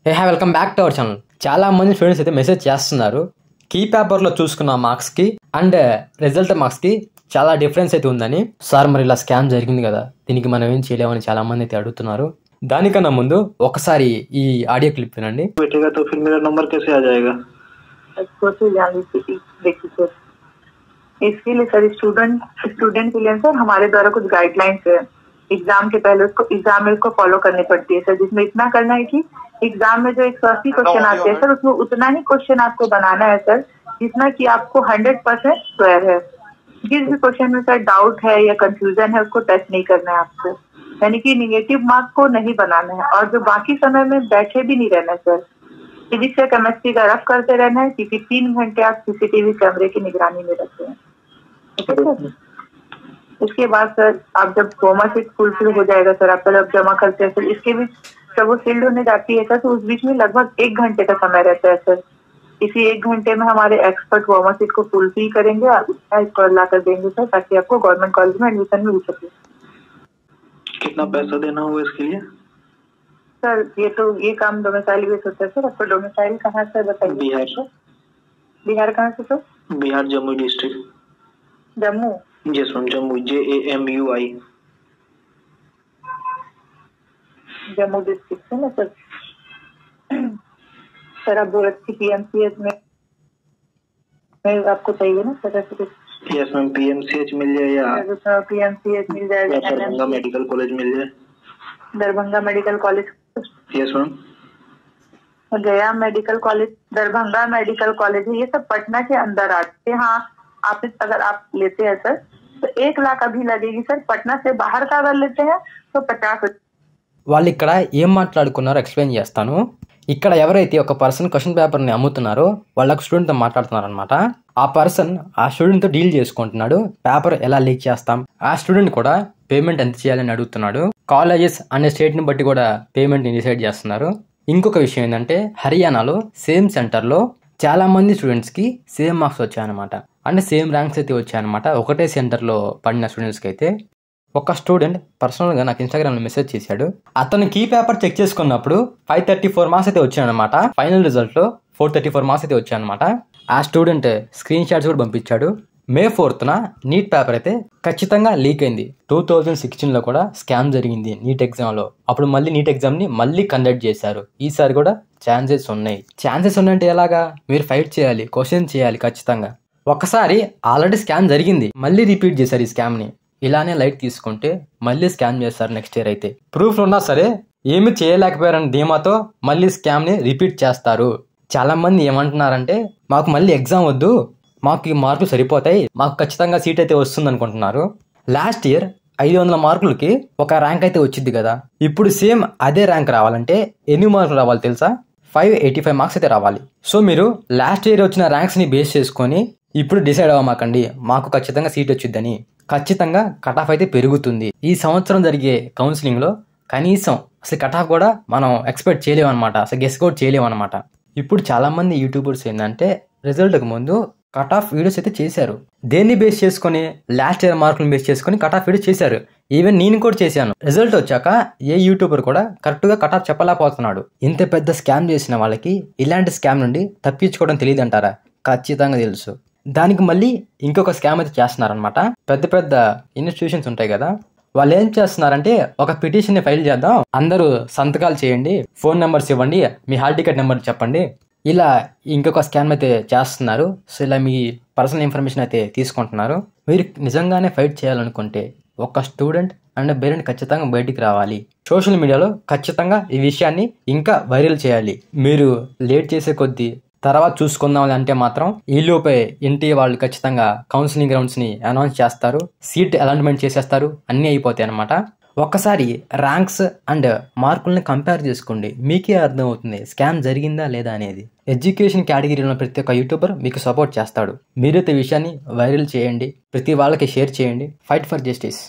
Welcome back to our channel. చాలా మంది students అయితే మెసేజ్ చేస్తున్నారు. కీ పేపర్లో చూసుకున్న మార్క్స్కి అండ్ రిజల్ట్ మార్క్స్కి చాలా డిఫరెన్స్ అయితే ఉందని. సార్ మరి ఇలా స్కామ్ జరిగింది కదా, దీనికి మనం ఏం చేయలేమని చాలా మంది అయితే అడుగుతున్నారు. దానికన్నా ముందు ఒకసారి ఈ ఆడియో క్లిప్ వినండి. इसके लिए सर स्टूडेंट के लिए सर हमारे द्वारा कुछ गाइडलाइंस है. एग्जाम के पहले उसको एग्जाम में उसको फॉलो करनी पड़ती है सर, जिसमें इतना करना है कि एग्जाम में जो 180 क्वेश्चन आते हैं सर, उसमें उतना ही क्वेश्चन आपको बनाना है सर जितना कि आपको 100% श्योर है. जिस भी क्वेश्चन में सर डाउट है या कंफ्यूजन है उसको टेस्ट नहीं करना है आपको, यानी कि निगेटिव मार्क को नहीं बनाना है. और जो बाकी समय में बैठे भी नहीं रहना है सर. फिजिक्स या केमिस्ट्री का रफ करते रहना है क्योंकि 3 घंटे आप सीसीटीवी कैमरे की निगरानी में रखते हैं. इसके बाद सर आप जब होमवर्क फुलफिल हो जाएगा सर, आप जब जमा करते हैं सर, इसके बीच जब वो फील्ड होने जाती है सर, तो उस बीच में लगभग 1 घंटे का समय रहता है सर. इसी 1 घंटे में हमारे एक्सपर्ट होमवर्क को फुलफिल करेंगे और ला कर देंगे सर, ताकि आपको गवर्नमेंट कॉलेज में एडमिशन मिल सके. कितना पैसा देना होगा इसके लिए सर? ये काम डोमिसाइल बेस होता है सर. आपको डोमिसाइल कहाँ से बताइए? बिहार कहाँ से sir? Bihar Jammu district. Jammu? Yes ma'am, Jammu JAMUI. Jammu district है ना सर. सर आप गोरखपुर PMCH में आपको चाहिए ना सर? यस मैम, PMCH मिल जाए या PMCH मिल जाएगा, दरभंगा मेडिकल कॉलेज मिल जाए. Darbhanga medical college. Yes ma'am. Gaya medical college, Darbhanga medical college है, ये सब पटना के अंदर आते हैं. हाँ, आप अगर आप लेते हैं सर तो 1 लाख अभी लगेगी सर. पटना से बाहर का अगर लेते हैं तो 50. వాళ్ళు ఇక్కడ ఏం మాట్లాడుకున్నారో ఎక్స్ప్లెయిన్ చేస్తాను. ఇక్కడ ఎవరైతే ఒక పర్సన్ క్వశ్చన్ పేపర్ని అమ్ముతున్నారో వాళ్ళకు స్టూడెంట్తో మాట్లాడుతున్నారనమాట. ఆ పర్సన్ ఆ స్టూడెంట్తో డీల్ చేసుకుంటున్నాడు. పేపర్ ఎలా లీక్ చేస్తాం, ఆ స్టూడెంట్ కూడా పేమెంట్ ఎంత చేయాలని అడుగుతున్నాడు. కాలేజెస్ అనే స్టేట్ని బట్టి కూడా పేమెంట్ని డిసైడ్ చేస్తున్నారు. ఇంకొక విషయం ఏంటంటే హర్యానాలో సేమ్ సెంటర్లో చాలా మంది స్టూడెంట్స్కి సేమ్ మార్క్స్ వచ్చాయన్నమాట. అంటే సేమ్ ర్యాంక్స్ అయితే వచ్చాయన్నమాట. ఒకటే సెంటర్లో పడిన స్టూడెంట్స్కి అయితే. ఒక స్టూడెంట్ పర్సనల్గా నాకు ఇన్స్టాగ్రామ్లో మెసేజ్ చేశాడు. అతను కీ పేపర్ చెక్ చేసుకున్నప్పుడు 534 మార్క్స్ అయితే వచ్చాయన్నమాట. ఫైనల్ రిజల్ట్లో 434 మార్క్స్ అయితే వచ్చాయన్నమాట. ఆ స్టూడెంట్ స్క్రీన్ షాట్స్ కూడా పంపించాడు. May 4th నీట్ పేపర్ అయితే ఖచ్చితంగా లీక్ అయింది. 2016లో కూడా స్కామ్ జరిగింది నీట్ ఎగ్జామ్లో. అప్పుడు మళ్ళీ నీట్ ఎగ్జామ్ని మళ్ళీ కండక్ట్ చేశారు. ఈసారి కూడా ఛాన్సెస్ ఉన్నాయంటే ఎలాగా? మీరు ఫైట్ చేయాలి, క్వశ్చన్ చేయాలి ఖచ్చితంగా. ఒకసారి ఆల్రెడీ స్కామ్ జరిగింది, మళ్ళీ రిపీట్ చేశారు ఈ స్కామ్ని. ఇలానే లైట్ తీసుకుంటే మళ్ళీ స్కామ్ చేస్తారు నెక్స్ట్ ఇయర్ అయితే. ప్రూఫ్లు ఉన్నా సరే ఏమి చేయలేకపోయారని ధీమాతో మళ్ళీ స్కామ్ని రిపీట్ చేస్తారు. చాలా మంది ఏమంటున్నారంటే మాకు మళ్ళీ ఎగ్జామ్ వద్దు, మాకు ఈ మార్కులు సరిపోతాయి, మాకు ఖచ్చితంగా సీట్ అయితే వస్తుంది అనుకుంటున్నారు. లాస్ట్ ఇయర్ 500 మార్కులకి ఒక ర్యాంక్ అయితే వచ్చింది కదా. ఇప్పుడు సేమ్ అదే ర్యాంక్ రావాలంటే ఎన్ని మార్కులు రావాలి తెలుసా? 585 మార్క్స్ అయితే రావాలి. సో మీరు లాస్ట్ ఇయర్ వచ్చిన ర్యాంక్స్ని బేస్ చేసుకొని ఇప్పుడు డిసైడ్ అవ్వమాకండి మాకు ఖచ్చితంగా సీట్ వచ్చిద్దని. ఖచ్చితంగా కట్ ఆఫ్ అయితే పెరుగుతుంది. ఈ సంవత్సరం జరిగే కౌన్సిలింగ్లో కనీసం అసలు కట్ ఆఫ్ కూడా మనం ఎక్స్పెక్ట్ చేయలేమన్నమాట, అసలు గెస్ కూడా చేయలేమన్నమాట. ఇప్పుడు చాలామంది యూట్యూబర్స్ ఏంటంటే రిజల్ట్కి ముందు కట్ ఆఫ్ వీడియోస్ అయితే చేశారు. దేన్ని బేస్ చేసుకొని? లాస్ట్ ఇయర్ మార్కులను బేస్ చేసుకొని కట్ ఆఫ్ వీడియోస్ చేశారు. ఈవెన్ నేను కూడా చేశాను. రిజల్ట్ వచ్చాక ఏ యూట్యూబర్ కూడా కరెక్ట్గా కట్ ఆఫ్ చెప్పలేకపోతున్నాడు. ఇంత పెద్ద స్కామ్ చేసిన వాళ్ళకి ఇలాంటి స్కామ్ నుండి తప్పించుకోవడం తెలియదు అంటారా? ఖచ్చితంగా తెలుసు. దానికి మళ్ళీ ఇంకొక స్కామ్ అయితే చేస్తున్నారనమాట. పెద్ద పెద్ద ఇన్స్టిట్యూషన్స్ ఉంటాయి కదా, వాళ్ళు ఏం చేస్తున్నారంటే ఒక పిటిషన్ని ఫైల్ చేద్దాం, అందరూ సంతకాలు చేయండి, ఫోన్ నెంబర్స్ ఇవ్వండి, మీ హాల్ టికెట్ నెంబర్ చెప్పండి, ఇలా ఇంకొక స్కామ్ అయితే చేస్తున్నారు. సో ఇలా మీ పర్సనల్ ఇన్ఫర్మేషన్ అయితే తీసుకుంటున్నారు. మీరు నిజంగానే ఫైట్ చేయాలనుకుంటే ఒక స్టూడెంట్ అండ్ పేరెంట్ ఖచ్చితంగా బయటికి రావాలి. సోషల్ మీడియాలో ఖచ్చితంగా ఈ విషయాన్ని ఇంకా వైరల్ చేయాలి. మీరు లేట్ చేసే కొద్దీ తర్వాత చూసుకుందాం అంటే మాత్రం ఈలోపే ఎన్టీఏ వాళ్ళు ఖచ్చితంగా కౌన్సిలింగ్ రౌండ్స్ని అనౌన్స్ చేస్తారు, సీట్ అలాట్మెంట్ చేసేస్తారు, అన్నీ అయిపోతాయి అనమాట. ఒక్కసారి ర్యాంక్స్ అండ్ మార్కుల్ని కంపేర్ చేసుకోండి, మీకే అర్థమవుతుంది స్కామ్ జరిగిందా లేదా అనేది. ఎడ్యుకేషన్ కేటగిరీలో ప్రతి ఒక్క యూట్యూబర్ మీకు సపోర్ట్ చేస్తాడు. మీరైతే విషయాన్ని వైరల్ చేయండి, ప్రతి వాళ్ళకి షేర్ చేయండి. Fight for justice.